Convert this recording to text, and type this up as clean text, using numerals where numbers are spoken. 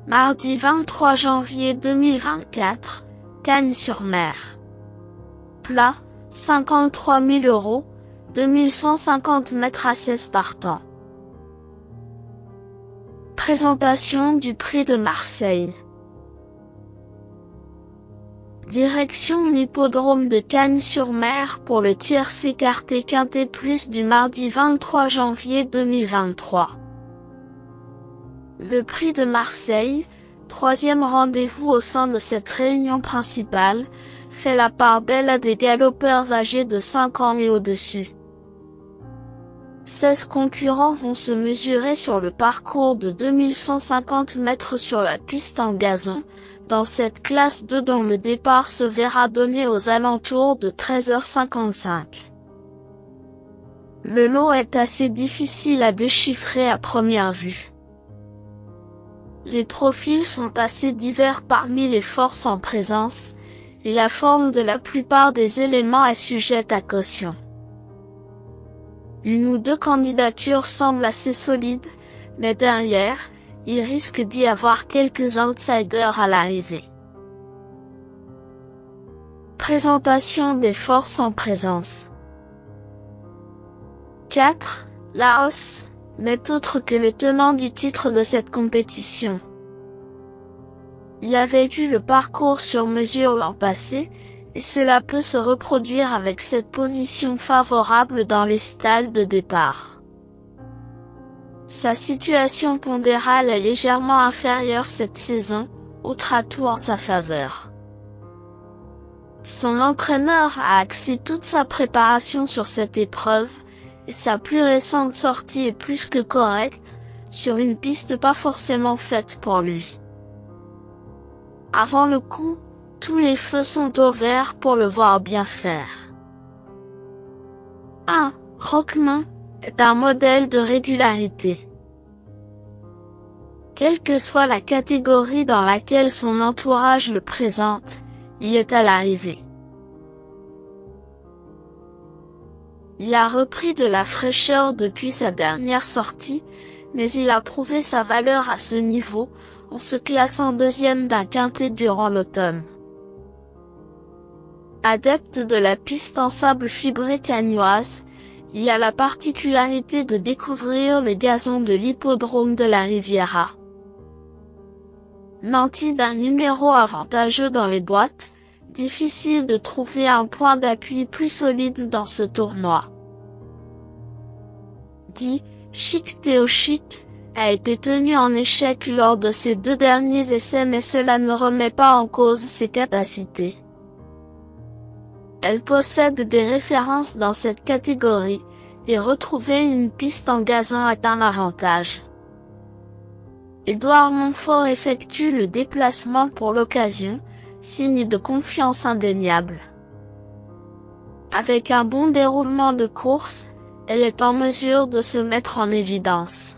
Mardi 23 janvier 2024, Cagnes-sur-Mer. Plat, 53 000 €, 2150 mètres assises par temps. Présentation du prix de Marseille. Direction l'hippodrome de Cagnes-sur-Mer pour le tiercé écarté quintet plus du mardi 23 janvier 2023. Le prix de Marseille, troisième rendez-vous au sein de cette réunion principale, fait la part belle à des galopeurs âgés de 5 ans et au-dessus. 16 concurrents vont se mesurer sur le parcours de 2150 mètres sur la piste en gazon, dans cette classe 2 dont le départ se verra donné aux alentours de 13h55. Le lot est assez difficile à déchiffrer à première vue. Les profils sont assez divers parmi les forces en présence, et la forme de la plupart des éléments est sujette à caution. Une ou deux candidatures semblent assez solides, mais derrière, il risque d'y avoir quelques outsiders à l'arrivée. Présentation des forces en présence. 4. Laos n'est autre que le tenant du titre de cette compétition. Il avait eu le parcours sur mesure l'an passé, et cela peut se reproduire avec cette position favorable dans les stalles de départ. Sa situation pondérale est légèrement inférieure cette saison, autre atout en sa faveur. Son entraîneur a axé toute sa préparation sur cette épreuve, et sa plus récente sortie est plus que correcte, sur une piste pas forcément faite pour lui. Avant le coup, tous les feux sont au vert pour le voir bien faire. 1. Roquemin est un modèle de régularité. Quelle que soit la catégorie dans laquelle son entourage le présente, il est à l'arrivée. Il a repris de la fraîcheur depuis sa dernière sortie, mais il a prouvé sa valeur à ce niveau, en se classant deuxième d'un quintet durant l'automne. Adepte de la piste en sable fibré cagnoise, il a la particularité de découvrir les gazons de l'hippodrome de la Riviera. Nanti d'un numéro avantageux dans les boîtes, difficile de trouver un point d'appui plus solide dans ce tournoi. 10. Chic Théochic a été tenu en échec lors de ses deux derniers essais, mais cela ne remet pas en cause ses capacités. Elle possède des références dans cette catégorie, et retrouver une piste en gazon est un avantage. Édouard Montfort effectue le déplacement pour l'occasion, signe de confiance indéniable. Avec un bon déroulement de course, elle est en mesure de se mettre en évidence.